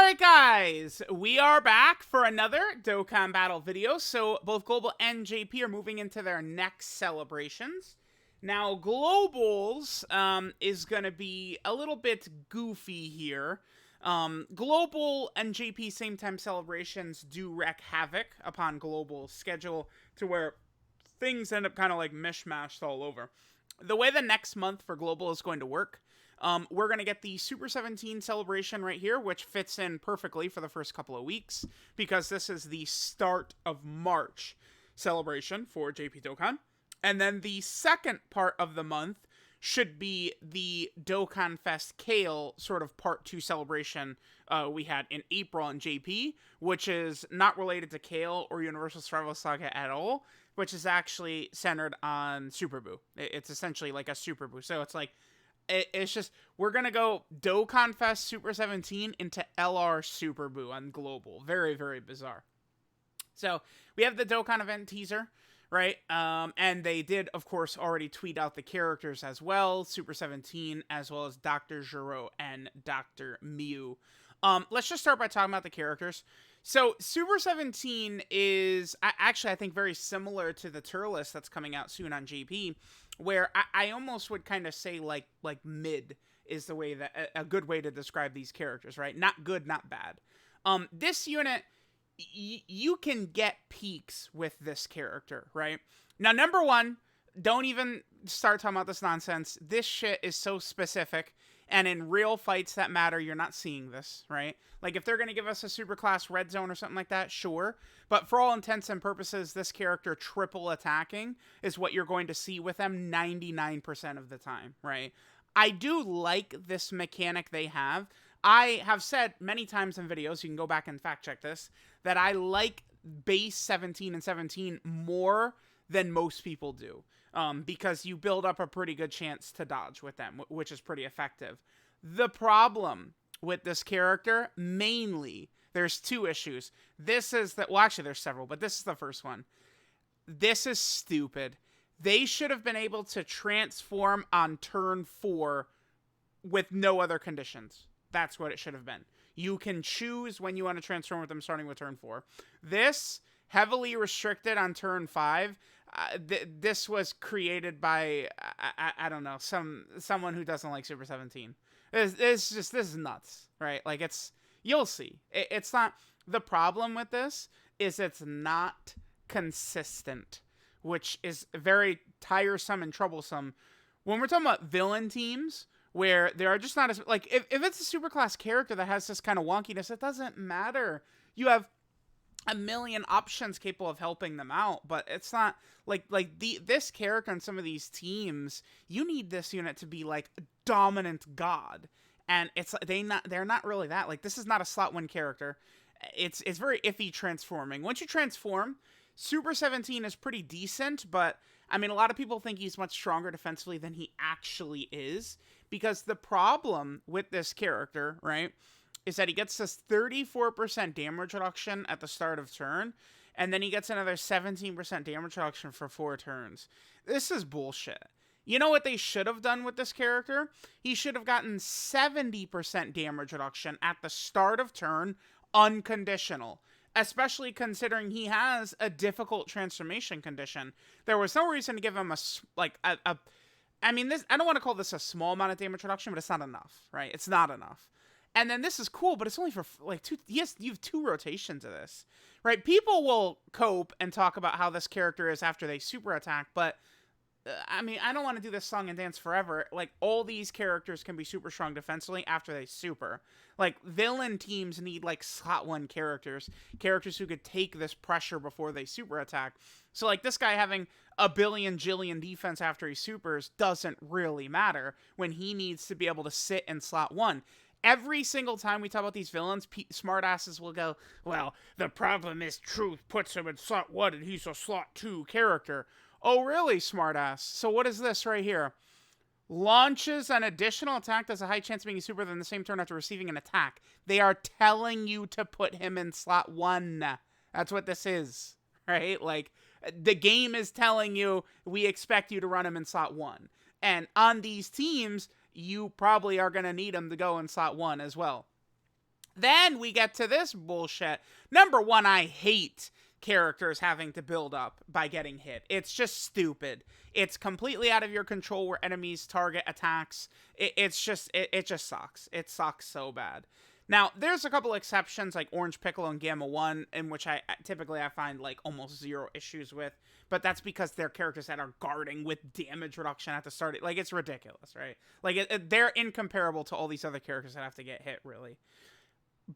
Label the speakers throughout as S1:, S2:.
S1: Alright guys, we are back for another Dokkan battle video. So both Global and JP are moving into their next celebrations. Now Global's is going to be a little bit goofy here. Global and JP same time celebrations do wreak havoc upon Global's schedule to where things end up kind of like mishmashed all over. The way the next month for Global is going to work, we're going to get the Super 17 celebration right here, which fits in perfectly for the first couple of weeks, because this is the start of March celebration for JP Dokkan. And then the second part of the month should be the DOKKANFEST Kale sort of part 2 celebration we had in April in JP, which is not related to Kale or Universal Survival Saga at all, which is actually centered on Super Boo. It's essentially like a Super Boo. So it's like, it's just, we're going to go DOKKANFEST Super 17 into LR Super Boo on Global. Very, very bizarre. So we have the Dokkan event teaser, right? And they did, of course, already tweet out the characters as well. Super 17, as well as Dr. Gero and Dr. Myuu. Let's just start by talking about the characters. So Super 17 is actually, I think, very similar to the tier list that's coming out soon on JP, where I almost would kind of say like mid is the way that a good way to describe these characters, right? Not good, not bad. This unit, you can get peaks with this character, right? Now, number one, don't even start talking about this nonsense. This shit is so specific. And in real fights that matter, you're not seeing this, right? Like, if they're going to give us a super class red zone or something like that, sure. But for all intents and purposes, this character triple attacking is what you're going to see with them 99% of the time, right? I do like this mechanic they have. I have said many times in videos, you can go back and fact check this, that I like base 17 and 17 more than most people do. Because you build up a pretty good chance to dodge with them, which is pretty effective. The problem with this character, mainly, there's two issues. This is that, well, actually, there's several, but this is the first one. This is stupid. They should have been able to transform on turn 4 with no other conditions. That's what it should have been. You can choose when you want to transform with them starting with turn 4. This, heavily restricted on turn 5, this was created by I don't know, someone who doesn't like Super 17. This is nuts, right? Like, you'll see. It's not, the problem with this is it's not consistent, which is very tiresome and troublesome when we're talking about villain teams, where they are just not as, like, if it's a super class character that has this kind of wonkiness, it doesn't matter. You have a million options capable of helping them out, but it's not like this character on some of these teams. You need this unit to be like dominant god, and it's they're not really that. Like, this is not a slot 1 character. It's very iffy transforming. Once you transform, Super 17 is pretty decent, but I mean, a lot of people think he's much stronger defensively than he actually is, because the problem with this character, right, is that he gets this 34% damage reduction at the start of turn, and then he gets another 17% damage reduction for 4 turns. This is bullshit. You know what they should have done with this character? He should have gotten 70% damage reduction at the start of turn, unconditional. Especially considering he has a difficult transformation condition. There was no reason to give him I mean, this, I don't want to call this a small amount of damage reduction, but it's not enough, right? It's not enough. And then this is cool, but it's only for like 2. Yes, you have 2 rotations of this, right? People will cope and talk about how this character is after they super attack, but I mean, I don't want to do this song and dance forever. Like, all these characters can be super strong defensively after they super. Like, villain teams need like slot 1 characters who could take this pressure before they super attack. So like, this guy having a billion jillion defense after he supers doesn't really matter when he needs to be able to sit in slot 1. Every single time we talk about these villains, smartasses will go, well, the problem is Truth puts him in slot 1 and he's a slot 2 character. Oh, really, smartass? So what is this right here? Launches an additional attack that's a high chance of being super than the same turn after receiving an attack. They are telling you to put him in slot 1. That's what this is, right? Like, the game is telling you, we expect you to run him in slot 1. And on these teams, you probably are going to need him to go in slot 1 as well. Then we get to this bullshit. Number one, I hate characters having to build up by getting hit. It's just stupid. It's completely out of your control where enemies target attacks. It just sucks. It sucks so bad. Now, there's a couple exceptions like Orange Piccolo and Gamma 1, in which I typically find like almost zero issues with, but that's because they're characters that are guarding with damage reduction at the start. Like, it's ridiculous, right? Like, they're incomparable to all these other characters that have to get hit, really.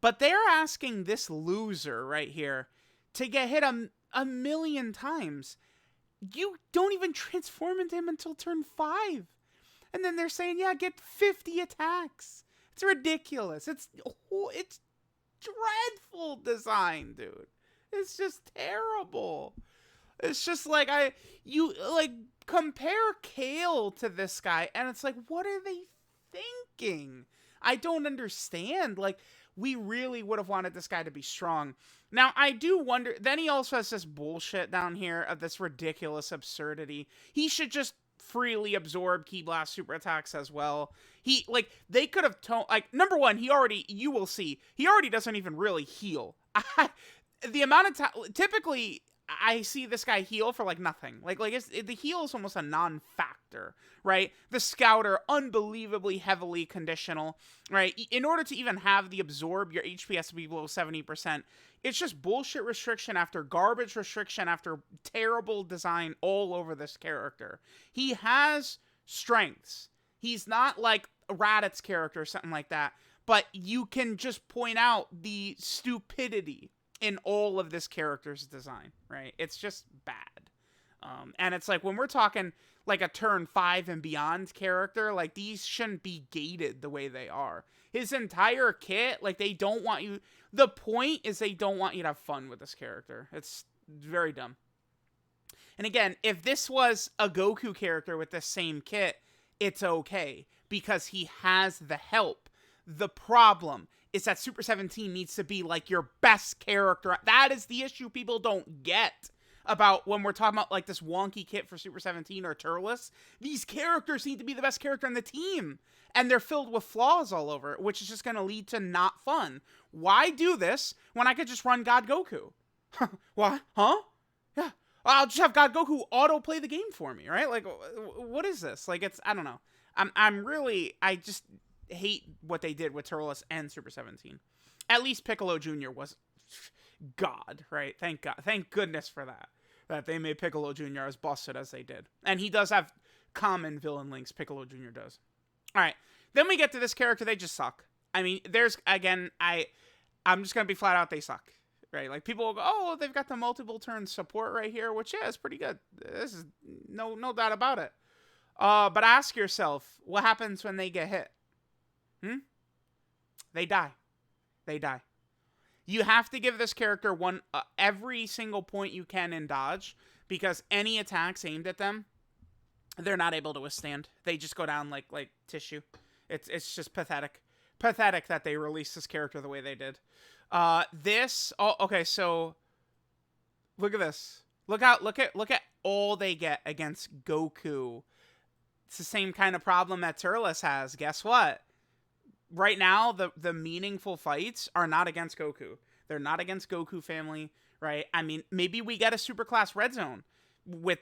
S1: But they're asking this loser right here to get hit a million times. You don't even transform into him until turn 5. And then they're saying, yeah, get 50 attacks. It's ridiculous. It's dreadful design, dude. It's just terrible. It's just like, compare Kale to this guy, and it's like, what are they thinking? I don't understand. Like, we really would have wanted this guy to be strong. Now, I do wonder, then he also has this bullshit down here of this ridiculous absurdity. He should just freely absorb Ki Blast super attacks as well. They could have number one, you will see, he already doesn't even really heal. The amount of time, typically, I see this guy heal for, like, nothing. The heal is almost a non-factor, right? The Scouter, unbelievably heavily conditional, right? In order to even have the absorb, your HP has to be below 70%. It's just bullshit restriction after garbage restriction after terrible design all over this character. He has strengths. He's not like Raditz character or something like that, but you can just point out the stupidity in all of this character's design, right? It's just bad. And it's like, when we're talking like a turn 5 and beyond character, like, these shouldn't be gated the way they are. His entire kit, like, they don't want you, the point is they don't want you to have fun with this character. It's very dumb. And again, if this was a Goku character with the same kit, it's okay, because he has the help. The problem is that Super 17 needs to be like your best character. That is the issue people don't get about when we're talking about like this wonky kit for Super 17 or Turles. These characters need to be the best character on the team, and they're filled with flaws all over, which is just going to lead to not fun. Why do this when I could just run God Goku? What? Huh? Yeah. I'll just have God Goku auto-play the game for me, right? Like, what is this? Like, I don't know. I just hate what they did with Turles and Super 17. At least Piccolo Jr. was God, right? Thank God. Thank goodness for that. That they made Piccolo Jr. as busted as they did. And he does have common villain links, Piccolo Jr. does. Alright, then we get to this character, they just suck. I mean, there's, again, I'm just gonna be flat out, they suck. Right? Like, people will go, oh, they've got the multiple turn support right here, which, yeah, is pretty good. This is no doubt about it. But ask yourself, what happens when they get hit? They die. They die. You have to give this character every single point you can in dodge, because any attacks aimed at them, they're not able to withstand. They just go down like tissue. It's just pathetic. Pathetic that they released this character the way they did. Okay, so look at this. Look at all they get against Goku. It's the same kind of problem that Turles has. Guess what? Right now, the meaningful fights are not against Goku. They're not against Goku family, right? I mean, maybe we get a Superclass Red Zone with,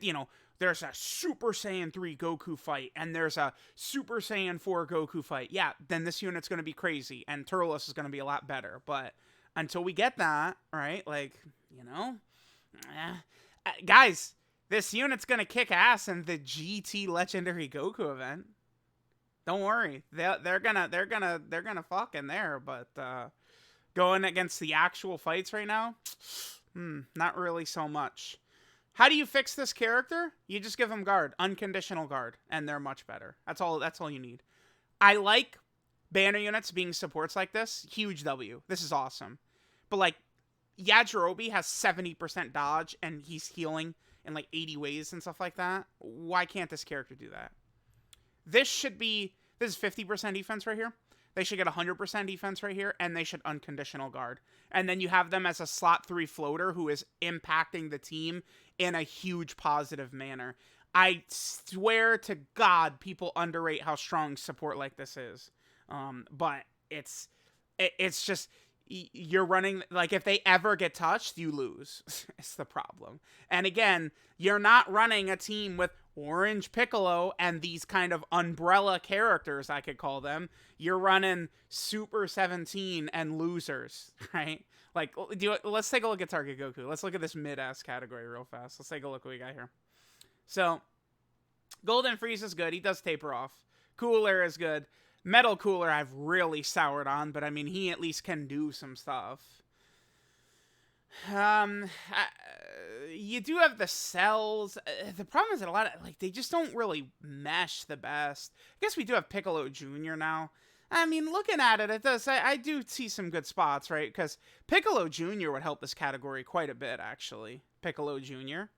S1: there's a Super Saiyan 3 Goku fight, and there's a Super Saiyan 4 Goku fight. Yeah, then this unit's going to be crazy, and Turles is going to be a lot better. But until we get that, right, guys, this unit's going to kick ass in the GT Legendary Goku event. Don't worry, they're gonna fuck in there, but going against the actual fights right now, not really so much. How do you fix this character? You just give them guard, unconditional guard, and they're much better. That's all you need. I like banner units being supports like this. Huge W. This is awesome. But like, Yajirobe has 70% dodge, and he's healing in like 80 ways and stuff like that. Why can't this character do that? This is 50% defense right here. They should get 100% defense right here, and they should unconditional guard. And then you have them as a slot 3 floater who is impacting the team in a huge positive manner. I swear to God, people underrate how strong support like this is. But it's just, you're running, like, if they ever get touched, you lose. It's the problem. And again, you're not running a team with Orange Piccolo and these kind of umbrella characters, I could call them. You're running Super 17 and losers, right? Like, let's take a look at Target Goku. Let's look at this mid-ass category real fast. Let's take a look what we got here. So, Golden Freeze is good. He does taper off. Cooler is good. Metal Cooler I've really soured on, but I mean, he at least can do some stuff. You do have the cells. The problem is that a lot of, like, they just don't really mesh the best. I guess we do have Piccolo Jr. now. I mean, looking at it, it does. I do see some good spots, right? Because Piccolo Jr. would help this category quite a bit, actually. Piccolo Jr.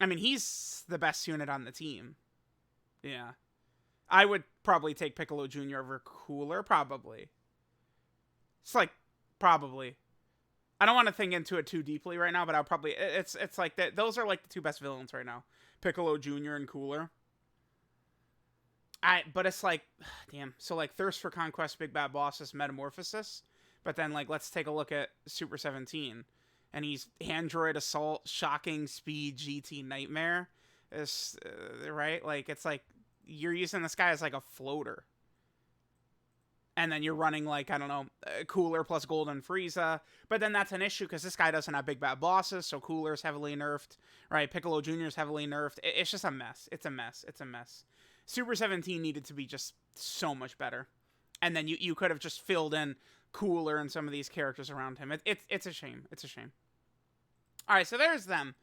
S1: I mean, he's the best unit on the team. Yeah. I would probably take Piccolo Jr. over Cooler, probably. It's like, probably. I don't want to think into it too deeply right now, but I'll probably, it's like that. Those are like the two best villains right now. Piccolo Jr. and Cooler. But it's like, damn. So like Thirst for Conquest, Big Bad Boss's Metamorphosis. But then like, let's take a look at Super 17. And he's Android Assault, Shocking Speed, GT Nightmare. Right? Like, it's like, you're using this guy as like a floater. And then you're running like, I don't know, Cooler plus Golden Frieza. But then that's an issue because this guy doesn't have Big Bad Bosses, so Cooler's heavily nerfed, right? Piccolo Jr.'s heavily nerfed. It's just a mess. It's a mess. It's a mess. Super 17 needed to be just so much better. And then you could have just filled in Cooler and some of these characters around him. It's a shame. It's a shame. All right, so there's them.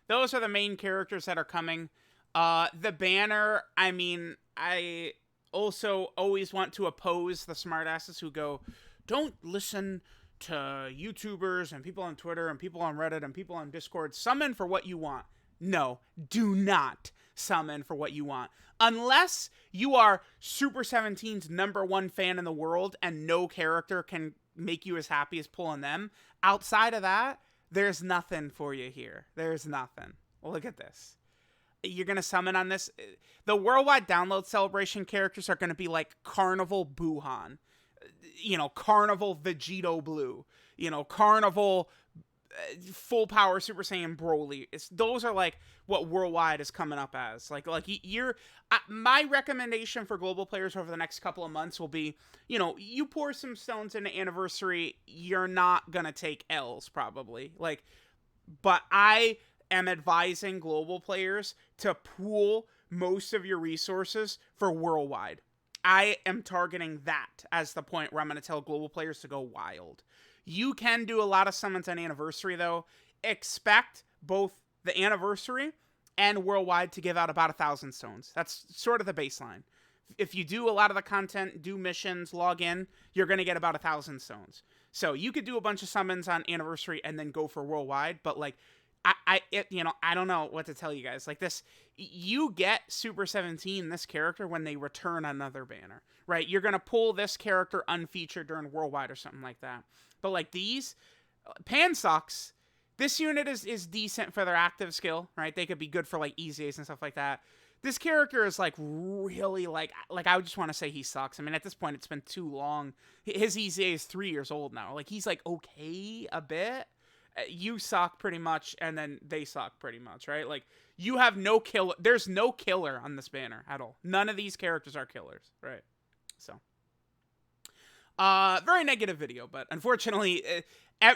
S1: Those are the main characters that are coming. The banner, I mean, I also always want to oppose the smartasses who go, don't listen to YouTubers and people on Twitter and people on Reddit and people on Discord. Summon for what you want. No, do not summon for what you want. Unless you are Super 17's #1 fan in the world and no character can make you as happy as pulling them. Outside of that, there's nothing for you here. There's nothing. Well, look at this. You're going to summon on this. The worldwide download celebration characters are going to be like Carnival Buhan, you know, Carnival Vegito Blue, you know, Carnival Full Power Super Saiyan Broly. Those are like what worldwide is coming up as. Like my recommendation for global players over the next couple of months will be, you know, you pour some stones into Anniversary, you're not going to take L's probably. Like, but I am advising global players to pool most of your resources for worldwide. I am targeting that as the point where I'm going to tell global players to go wild. You can do a lot of summons on Anniversary, though. Expect both the Anniversary and worldwide to give out about 1,000 stones. That's sort of the baseline. If you do a lot of the content, do missions, log in, you're going to get about 1,000 stones. So you could do a bunch of summons on Anniversary and then go for worldwide, but like, I don't know what to tell you guys. Like this, you get Super 17, this character, when they return another banner, right? You're going to pull this character unfeatured during worldwide or something like that. But like these, Pan sucks. This unit is decent for their active skill, right? They could be good for like EZAs and stuff like that. This character is like really like I would just want to say he sucks. I mean, at this point, it's been too long. His EZA is 3 years old now. Like he's like okay a bit. You suck pretty much, and then they suck pretty much, right? Like, you have no killer. There's no killer on this banner at all. None of these characters are killers, right? So, very negative video, but unfortunately,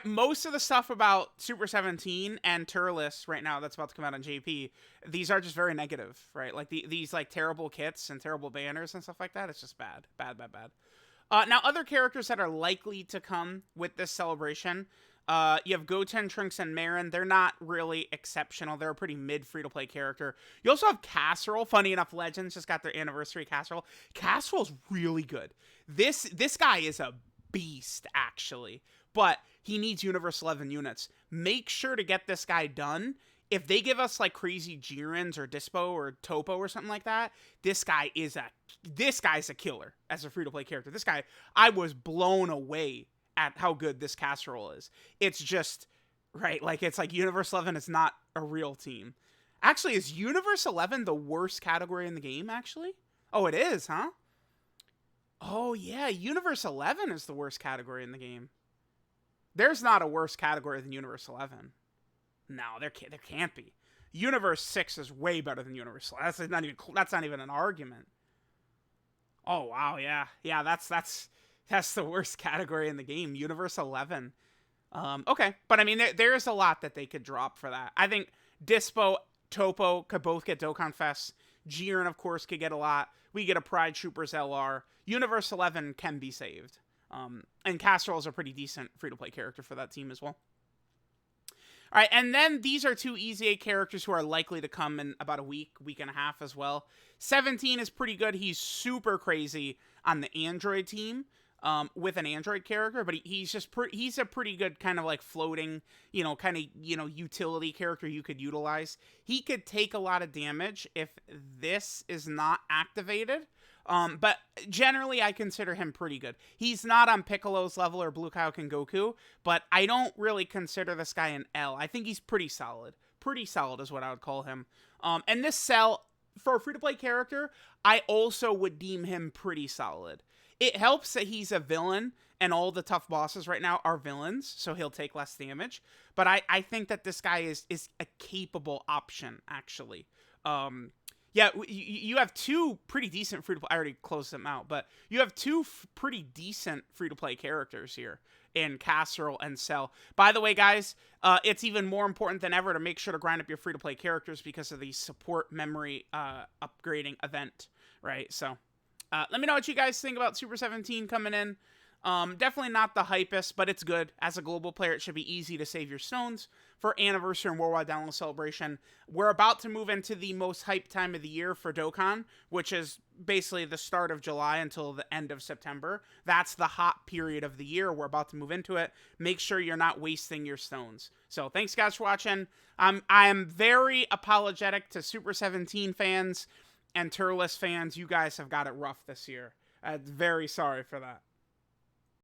S1: most of the stuff about Super 17 and Turles right now that's about to come out on JP, these are just very negative, right? Like, these, like, terrible kits and terrible banners and stuff like that, it's just bad. Bad. Now, other characters that are likely to come with this celebration, you have Goten, Trunks, and Marin. They're not really exceptional. They're a pretty mid free-to-play character. You also have Casserole. Funny enough, Legends just got their Anniversary Casserole. Casserole's really good. This guy is a beast, actually. But he needs Universe 11 units. Make sure to get this guy done. If they give us, like, crazy Jirins or Dispo or Topo or something like that, this guy's a killer as a free-to-play character. This guy, I was blown away at how good this Casserole is. It's just, right, like, it's like Universe 11 is not a real team. Actually, is Universe 11 the worst category in the game, actually? Oh, it is, huh? Oh, yeah, Universe 11 is the worst category in the game. There's not a worse category than Universe 11. No, there can't be. Universe 6 is way better than Universe 11. That's not even an argument. Oh wow, yeah. Yeah, that's the worst category in the game. Universe 11. Okay, but I mean there's a lot that they could drop for that. I think Dispo, Topo could both get Dokkan Fest. Jiren, of course, could get a lot. We get a Pride Troopers LR. Universe 11 can be saved. And Casserole is a pretty decent free-to-play character for that team as well. All right, and then these are two EZA characters who are likely to come in about a week and a half as well. 17 is pretty good. He's super crazy on the Android team with an Android character, but he's a pretty good kind of like floating, utility character you could utilize. He could take a lot of damage if this is not activated. But generally, I consider him pretty good. He's not on Piccolo's level or Blue Kaioken Goku, but I don't really consider this guy an L. I think he's pretty solid. Pretty solid is what I would call him. And this cell, for a free-to-play character, I also would deem him pretty solid. It helps that he's a villain, and all the tough bosses right now are villains, so he'll take less damage. But I think that this guy is a capable option, actually. Yeah, you have two pretty decent free-to-play... I already closed them out, but you have two pretty decent free-to-play characters here in Casserole and Cell. By the way, guys, it's even more important than ever to make sure to grind up your free-to-play characters because of the support memory upgrading event, right? So, let me know what you guys think about Super 17 coming in. Definitely not the hypest, but it's good. As a global player, it should be easy to save your stones for Anniversary and Worldwide Download Celebration. We're about to move into the most hyped time of the year for Dokkan, which is basically the start of July until the end of September. That's the hot period of the year. We're about to move into it. Make sure you're not wasting your stones. So thanks, guys, for watching. I am very apologetic to Super 17 fans and Turles fans. You guys have got it rough this year. I'm very sorry for that.